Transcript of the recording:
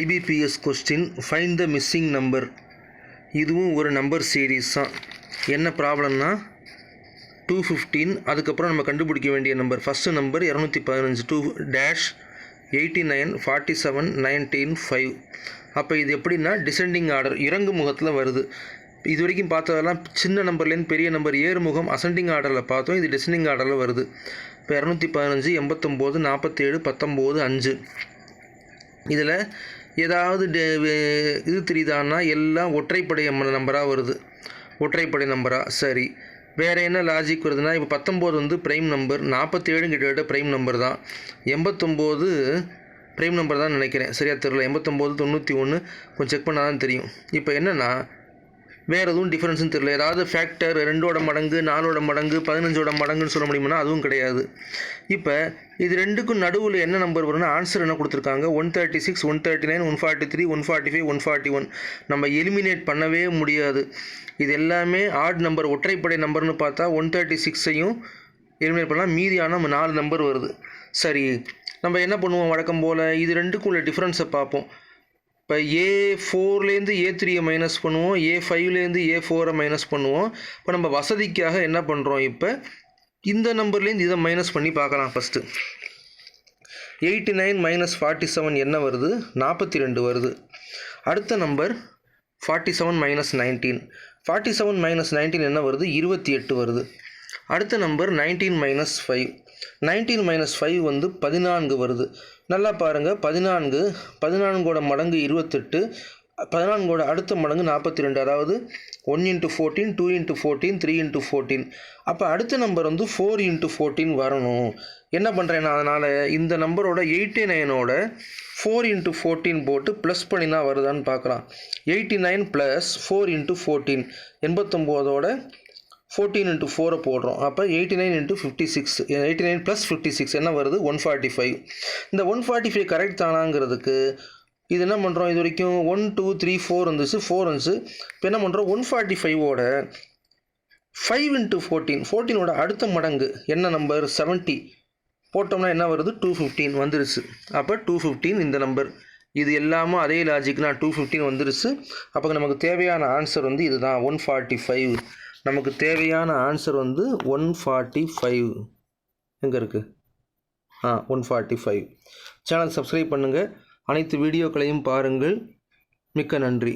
IBPS question find the missing number. இதுவும் ஒரு number series தான். என்ன ப்ராப்ளம்னா 215, அதுக்கப்புறம் நம்ம கண்டுபிடிக்க வேண்டிய நம்பர் ஃபஸ்ட்டு நம்பர் 215 2-89 47 19 5. அப்போ இது எப்படின்னா டிசெண்டிங் ஆர்டர், இறங்கு முகத்தில் வருது. இது வரைக்கும் பார்த்ததெல்லாம் சின்ன நம்பர்லேருந்து பெரிய நம்பர் ஏறுமுகம் அசெண்டிங் ஆர்டரில் பார்த்தோம். இது டிசெண்டிங் ஆர்டரில் வருது. இப்போ 215 89 47 19 5. இதில் ஏதாவது இது தெரியுதான்னா எல்லாம் ஒற்றைப்படை நம்பராக வருது. ஒற்றைப்படை நம்பராக சரி. வேறு என்ன லாஜிக் வருதுன்னா, இப்போ 19 வந்து ப்ரைம் நம்பர், 47 கிட்டத்தட்ட ப்ரைம் நம்பர் தான், 89 ப்ரைம் நம்பர் தான் நினைக்கிறேன், சரியாக தெரில. 89 91 கொஞ்சம் செக் பண்ணால் தான் தெரியும். இப்போ என்னென்னா வேறு எதுவும் டிஃப்ரென்ஸுன்னு தெரியல. ஏதாவது ஃபேக்டர் 2ஓட மடங்கு 4ஓட மடங்கு 15ஓட மடங்குன்னு சொல்ல முடியுமானா அதுவும் கிடையாது. இப்போ இது ரெண்டுக்கும் நடுவில் என்ன நம்பர் வரும்னா ஆன்சர் என்ன கொடுத்துருக்காங்க 136 139 143 145 141. நம்ம எலிமினேட் பண்ணவே முடியாது. இது எல்லாமே ஆட் நம்பர், ஒற்றைப்படை நம்பர்னு பார்த்தா 136ஐயும் எலிமினேட் பண்ணால் மீதியான நம்ம 4 நம்பர் வருது. சரி, நம்ம என்ன பண்ணுவோம் வழக்கம் போல் இது ரெண்டுக்கும் உள்ள டிஃப்ரென்ஸை பார்ப்போம். இப்போ A4லேருந்து A3 மைனஸ் பண்ணுவோம், A5லேருந்து A4 மைனஸ் பண்ணுவோம். இப்போ நம்ம வசதிக்காக என்ன பண்ணுறோம், இப்போ இந்த நம்பர்லேருந்து இதை மைனஸ் பண்ணி பார்க்கலாம். ஃபஸ்ட்டு 89 மைனஸ் 47 என்ன வருது, 42 வருது. அடுத்த நம்பர் 47 மைனஸ் 19, 47 மைனஸ் 19 என்ன வருது, 28 வருது. அடுத்த நம்பர் 19 மைனஸ் 5, 19 மைனஸ் 5 வந்து 14 வருது. நல்லா பாருங்கள், 14ஓட மடங்கு 28, 14ஓட அடுத்த மடங்கு 42, அதாவது 1 × 14 2 × 14 3 × 14. அப்போ அடுத்த நம்பர் வந்து 4 × 14 வரணும். என்ன பண்ணுறேன்னா அதனால் இந்த நம்பரோட 89ஓட 4 × 14 போட்டு ப்ளஸ் பண்ணினா வருதான்னு பார்க்கலாம். 89 + 4 × 14 89ஓட 14 × 4 போடுறோம். அப்போ 89 × 56, 89 + 56 என்ன வருது, 145. இந்த 145 கரெக்ட் தானாங்கிறதுக்கு இது என்ன பண்ணுறோம், இது வரைக்கும் 1 2 3 4 இருந்துச்சு, 4 இருந்துச்சு. இப்போ என்ன பண்ணுறோம், 145ஓட 5 × 14 14ஓட அடுத்த மடங்கு என்ன நம்பர் 70 போட்டோம்னா என்ன வருது, 215 வந்துருச்சு. அப்போ 215 இந்த நம்பர். இது எல்லாமே அதே லாஜிக்னா 215 வந்துருச்சு. அப்போ நமக்கு தேவையான ஆன்சர் வந்து இதுதான் 145. நமக்கு தேவையான ஆன்சர் வந்து 145. எங்கே இருக்குது, 145. சேனல் சப்ஸ்கிரைப் பண்ணுங்கள், அனைத்து வீடியோக்களையும் பாருங்கள். மிக்க நன்றி.